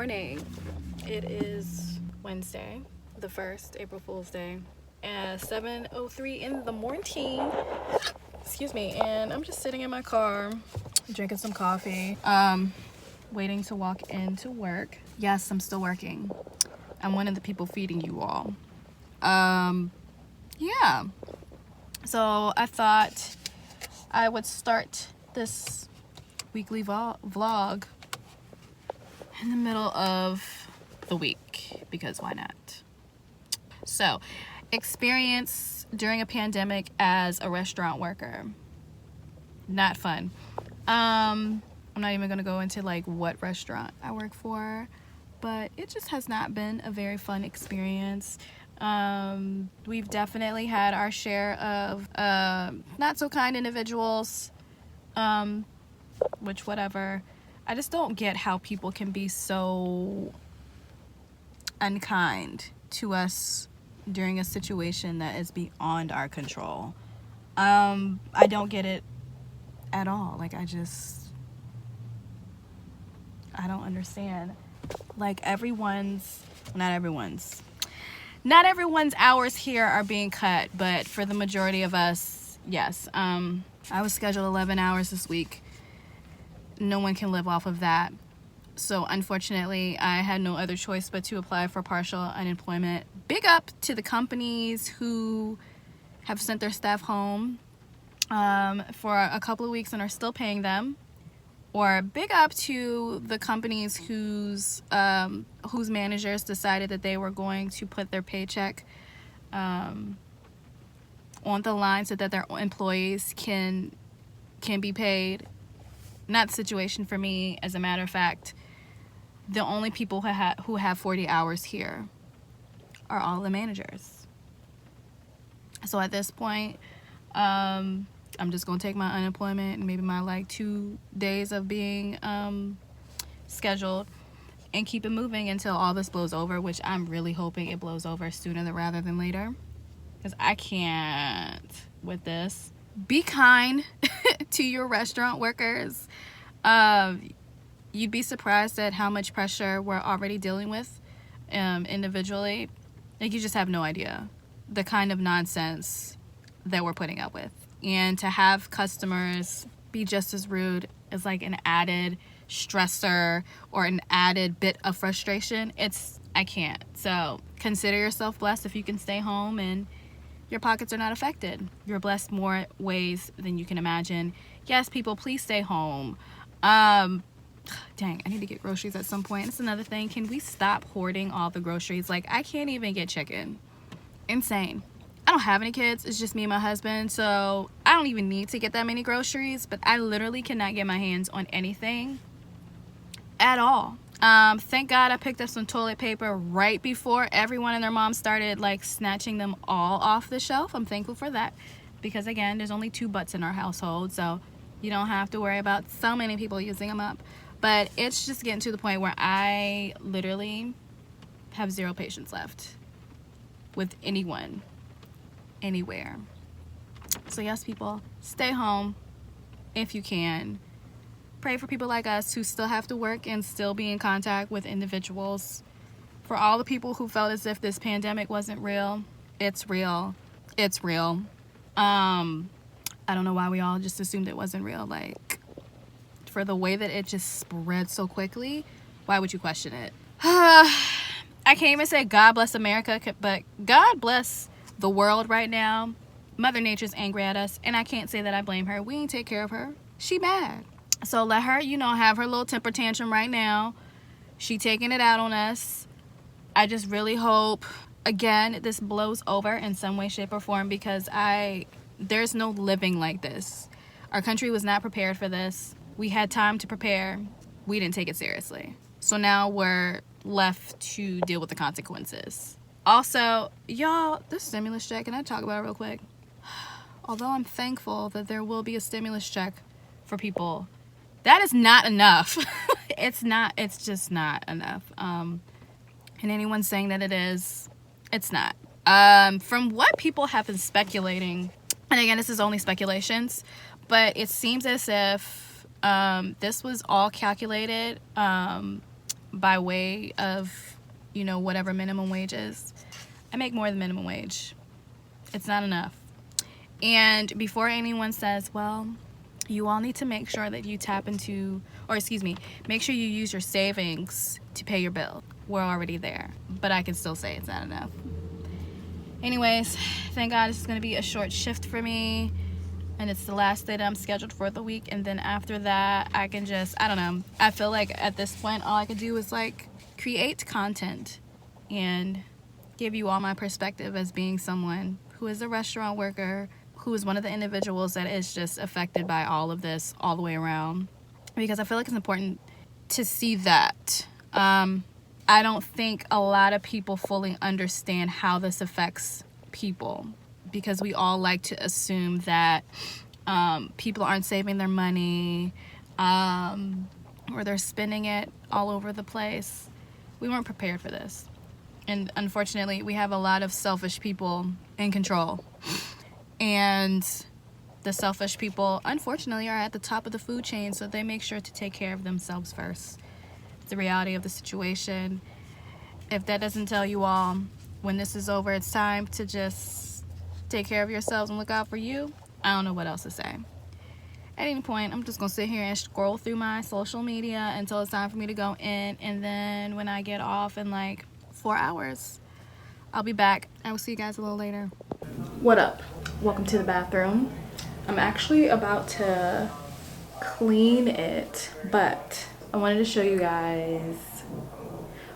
morning. It is Wednesday, the 1st, April Fool's Day, at 7:03 in the morning. Excuse me, and I'm just sitting in my car, drinking some coffee, waiting to walk into work. Yes, I'm still working. I'm one of the people feeding you all. Yeah. So I thought I would start this weekly vlog in the middle of the week, because why not? So, experience during a pandemic as a restaurant worker. Not fun. I'm not even gonna go into like what restaurant I work for, but it just has not been a very fun experience. We've definitely had our share of not so kind individuals, which whatever. I just don't get how people can be so unkind to us during a situation that is beyond our control. I don't get it at all. Like, I don't understand. Like, not everyone's hours here are being cut, but for the majority of us, yes. I was scheduled 11 hours this week. No one can live off of that. So unfortunately, I had no other choice but to apply for partial unemployment. Big up to the companies who have sent their staff home for a couple of weeks and are still paying them. Or big up to the companies whose managers decided that they were going to put their paycheck on the line so that their employees can be paid. Not the situation for me. As a matter of fact, the only people who have 40 hours here are all the managers. So at this point, I'm just gonna take my unemployment and maybe my like 2 days of being scheduled and keep it moving until all this blows over, which I'm really hoping it blows over sooner rather than later, because I can't with this. Be kind to your restaurant workers. You'd be surprised at how much pressure we're already dealing with individually. Like, you just have no idea the kind of nonsense that we're putting up with. And to have customers be just as rude is like an added stressor or an added bit of frustration. I can't. So consider yourself blessed if you can stay home and your pockets are not affected. You're blessed more ways than you can imagine. Yes, people, please stay home. Dang, I need to get groceries at some point. That's another thing. Can we stop hoarding all the groceries? Like, I can't even get chicken. Insane. I don't have any kids. It's just me and my husband, so I don't even need to get that many groceries, but I literally cannot get my hands on anything at all. Thank God I picked up some toilet paper right before everyone and their mom started like snatching them all off the shelf. I'm thankful for that, because again, there's only 2 butts in our household, so you don't have to worry about so many people using them up. But it's just getting to the point where I literally have 0 patience left with anyone, anywhere. So yes, people, stay home if you can. Pray for people like us who still have to work and still be in contact with individuals. For all the people who felt as if this pandemic wasn't real, it's real. It's real. I don't know why we all just assumed it wasn't real. Like, for the way that it just spread so quickly, why would you question it? I can't even say God bless America, but God bless the world right now. Mother Nature's angry at us, and I can't say that I blame her. We ain't take care of her. She mad. So let her, have her little temper tantrum right now. She taking it out on us. I just really hope, again, this blows over in some way, shape, or form, because there's no living like this. Our country was not prepared for this. We had time to prepare. We didn't take it seriously. So now we're left to deal with the consequences. Also, y'all, this stimulus check, can I talk about it real quick? Although I'm thankful that there will be a stimulus check for people, that is not enough. It's just not enough. And anyone saying that it is, it's not. From what people have been speculating, and again, this is only speculations, but it seems as if this was all calculated by way of, you know, whatever minimum wage is. I make more than minimum wage. It's not enough. And before anyone says, well, you all need to make sure that you tap into, or excuse me, make sure you use your savings to pay your bill. We're already there, but I can still say it's not enough. Anyways, thank God it's going to be a short shift for me, and it's the last day that I'm scheduled for the week, and then after that I can just, I don't know, I feel like at this point all I could do is like create content and give you all my perspective as being someone who is a restaurant worker, who is one of the individuals that is just affected by all of this all the way around, because I feel like it's important to see that. I don't think a lot of people fully understand how this affects people, because we all like to assume that people aren't saving their money, or they're spending it all over the place. We weren't prepared for this. And unfortunately, we have a lot of selfish people in control. And the selfish people, unfortunately, are at the top of the food chain, so they make sure to take care of themselves first. It's the reality of the situation. If that doesn't tell you all, when this is over, it's time to just take care of yourselves and look out for you, I don't know what else to say. At any point, I'm just going to sit here and scroll through my social media until it's time for me to go in. And then when I get off in like 4 hours, I'll be back. I will see you guys a little later. What up? Welcome to the bathroom. I'm actually about to clean it, but I wanted to show you guys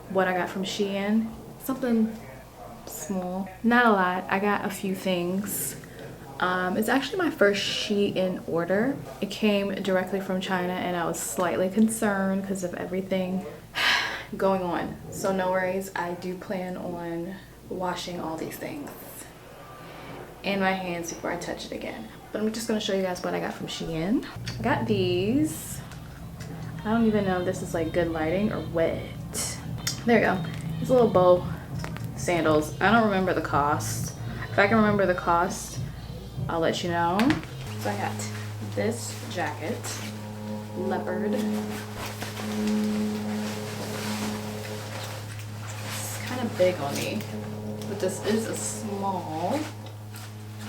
what I got from Shein. Something small, not a lot. I got a few things. It's actually my first Shein order. It came directly from China, and I was slightly concerned because of everything going on. So no worries, I do plan on washing all these things and my hands before I touch it again. But I'm just gonna show you guys what I got from Shein. I got these. I don't even know if this is like good lighting or what. There you go. These little bow sandals. I don't remember the cost. If I can remember the cost, I'll let you know. So I got this jacket, leopard. It's kind of big on me, but this is a small.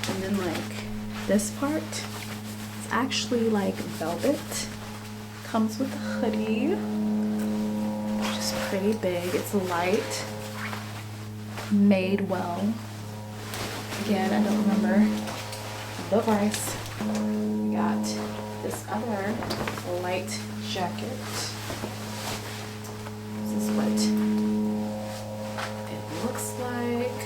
And then like this part, it's actually like velvet. Comes with a hoodie, which is pretty big. It's light, made well. Again, I don't remember the price. We got this other light jacket. This is what it looks like.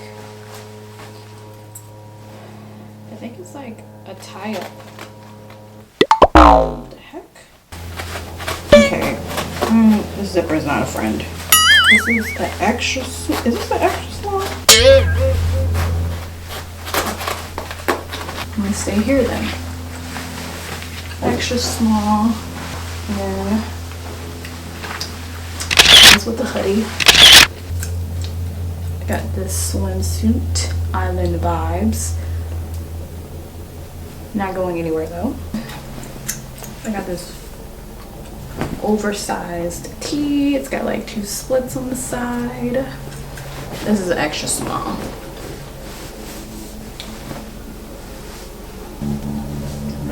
I think it's like a tie-up. What the heck? Okay, the zipper is not a friend. This is the extra. Is this the extra small? I'm gonna stay here then. Extra small. And then this with the hoodie. I got this swimsuit, island vibes. Not going anywhere though. I got this oversized tee. It's got like 2 splits on the side. This is extra small.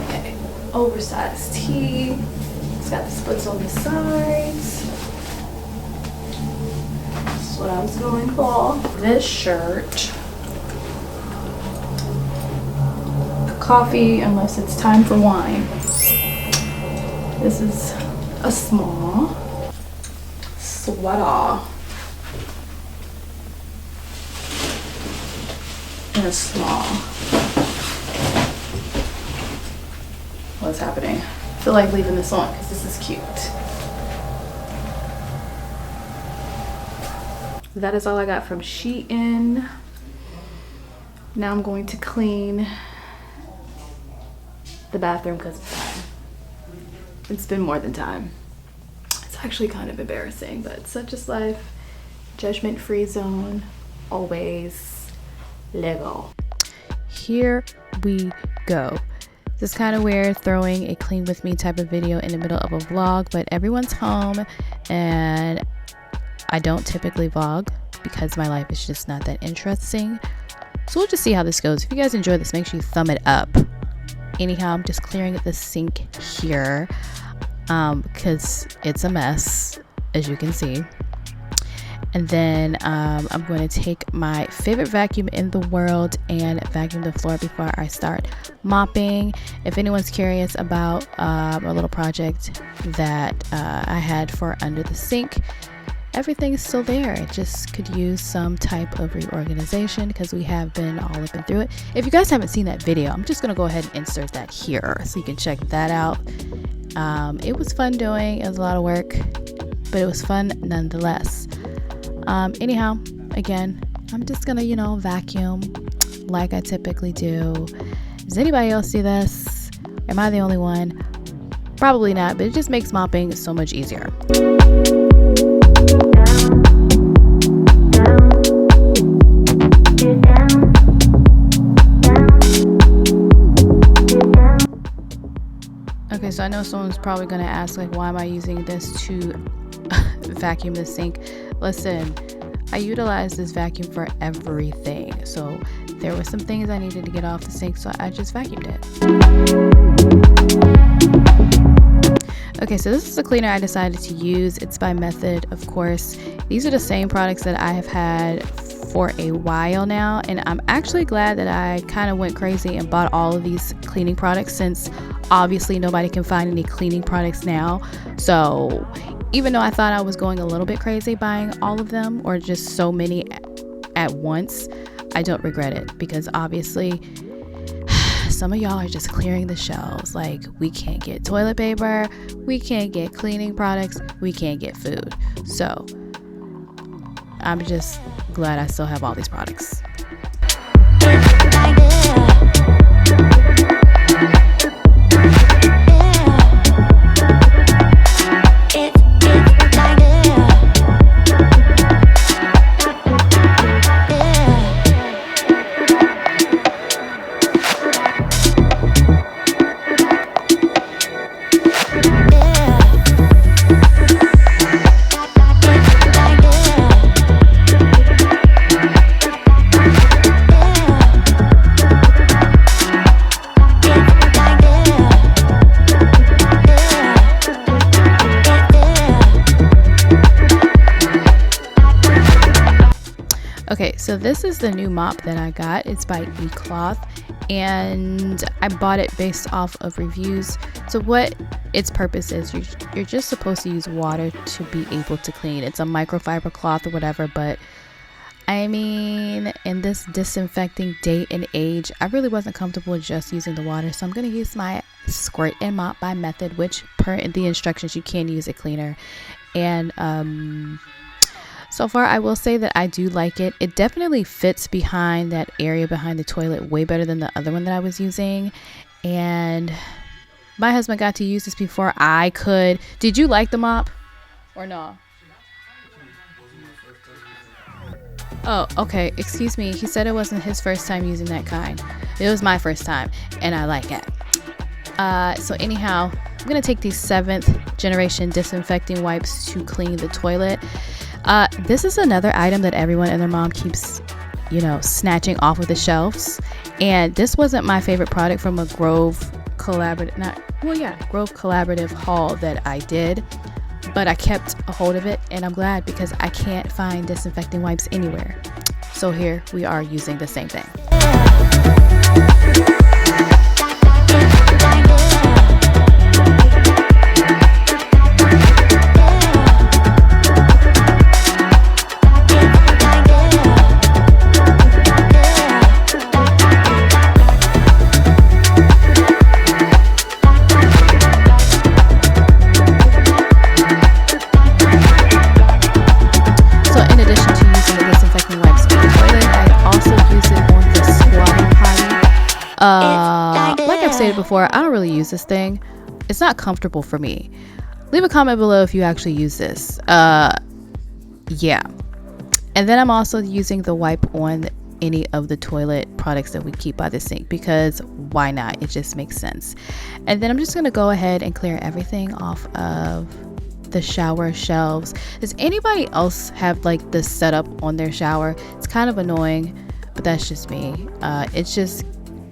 Okay, oversized tee. It's got the splits on the sides. This is what I was going for. This shirt. Coffee unless it's time for wine. This is a small sweater and a small. What's happening? I feel like leaving this on because this is cute. That is all I got from Shein. Now I'm going to clean the bathroom because it's time. It's been more than time. It's actually kind of embarrassing, but such is life. Judgment-free zone, always Lego. Here we go. This is kind of weird throwing a clean with me type of video in the middle of a vlog, but everyone's home and I don't typically vlog because my life is just not that interesting. So we'll just see how this goes. If you guys enjoy this, make sure you thumb it up. Anyhow, I'm just clearing the sink here because it's a mess, as you can see. And then I'm going to take my favorite vacuum in the world and vacuum the floor before I start mopping. If anyone's curious about a little project that I had for under the sink, everything is still there. It just could use some type of reorganization because we have been all up and through it. If you guys haven't seen that video, I'm just going to go ahead and insert that here so you can check that out. It was fun doing. It was a lot of work, but it was fun nonetheless. Anyhow, again, I'm just gonna, vacuum like I typically do. Does anybody else see this? Am I the only one? Probably not, but it just makes mopping so much easier. Okay, so I know someone's probably gonna ask, like, why am I using this to vacuum the sink? Listen, I utilize this vacuum for everything. So there were some things I needed to get off the sink, so I just vacuumed it. Okay, so this is a cleaner I decided to use. It's by Method, of course. These are the same products that I have had for a while now, and I'm actually glad that I kind of went crazy and bought all of these cleaning products, since obviously nobody can find any cleaning products now. So even though I thought I was going a little bit crazy buying all of them, or just so many at once, I don't regret it, because obviously some of y'all are just clearing the shelves. Like, we can't get toilet paper, we can't get cleaning products, we can't get food. So I'm just glad I still have all these products. Okay, so this is the new mop that I got. It's by eCloth, and I bought it based off of reviews. So what its purpose is, you're just supposed to use water to be able to clean. It's a microfiber cloth or whatever, but I mean, in this disinfecting day and age, I really wasn't comfortable just using the water, so I'm going to use my Squirt and Mop by Method, which per the instructions you can use a cleaner. And so far, I will say that I do like it. It definitely fits behind that area behind the toilet way better than the other one that I was using. And my husband got to use this before I could. Did you like the mop or no? Oh, okay. Excuse me. He said it wasn't his first time using that kind. It was my first time, and I like it. So anyhow, I'm going to take these 7th generation disinfecting wipes to clean the toilet. This is another item that everyone and their mom keeps, snatching off of the shelves. And this wasn't my favorite product from a Grove collaborative haul that I did. But I kept a hold of it, and I'm glad, because I can't find disinfecting wipes anywhere. So here we are using the same thing. Like I've stated before, I don't really use this thing. It's not comfortable for me. Leave a comment below if you actually use this. Yeah. And then I'm also using the wipe on any of the toilet products that we keep by the sink, because why not? It just makes sense. And then I'm just going to go ahead and clear everything off of the shower shelves. Does anybody else have like this setup on their shower? It's kind of annoying, but that's just me. It's just,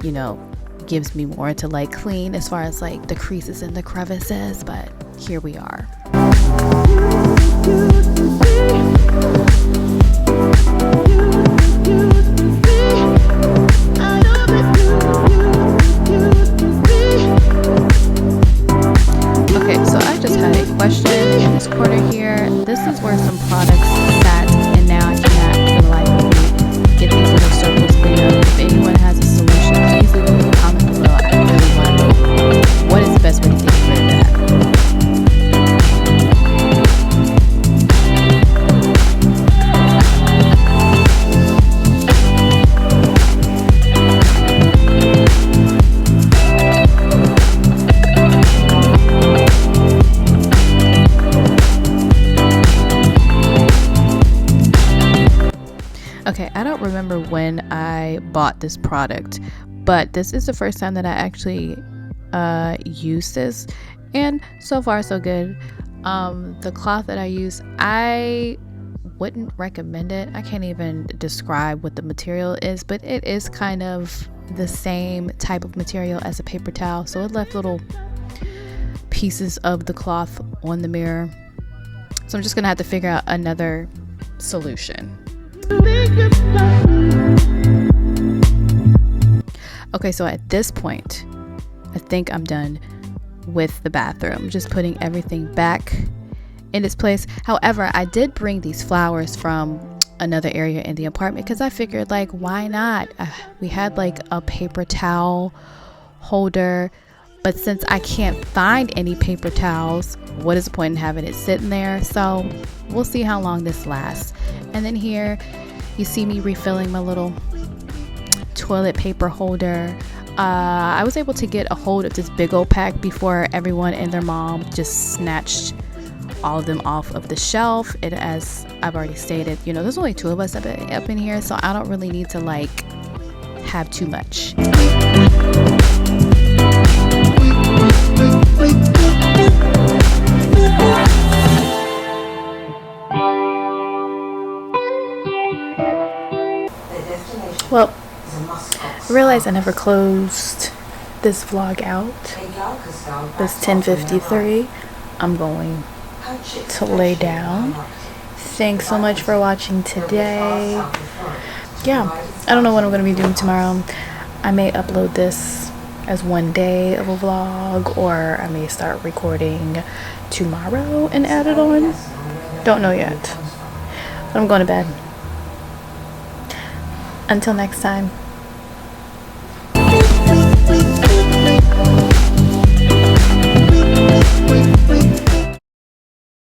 you know, gives me more to like clean as far as like the creases and the crevices, but here we are. Okay, so I just had a question in this corner here. This is where some products sat, and now I cannot for the life of me get these little circles cleaned up. If anyone has a solution, please leave it in the comment below. I really want to know what is the best way to get rid of that. Okay, I don't remember when I bought this product, but this is the first time that I actually used this, and so far so good. The cloth that I use, I wouldn't recommend it. I can't even describe what the material is, but it is kind of the same type of material as a paper towel, so it left little pieces of the cloth on the mirror. So I'm just gonna have to figure out another solution. Okay, so at this point, I think I'm done with the bathroom. Just putting everything back in its place. However, I did bring these flowers from another area in the apartment because I figured, like, why not? We had like a paper towel holder, but since I can't find any paper towels, what is the point in having it sitting there? So we'll see how long this lasts. And then here you see me refilling my little toilet paper holder. I was able to get a hold of this big old pack before everyone and their mom just snatched all of them off of the shelf. It, as I've already stated, you know, there's only 2 of us up in here, so I don't really need to like have too much. Well, I realized I never closed this vlog out. It's 10:53. I'm going to lay down. Thanks so much for watching today. Yeah, I don't know what I'm going to be doing tomorrow. I may upload this as one day of a vlog, or I may start recording tomorrow and add it on. Don't know yet. But I'm going to bed. Until next time.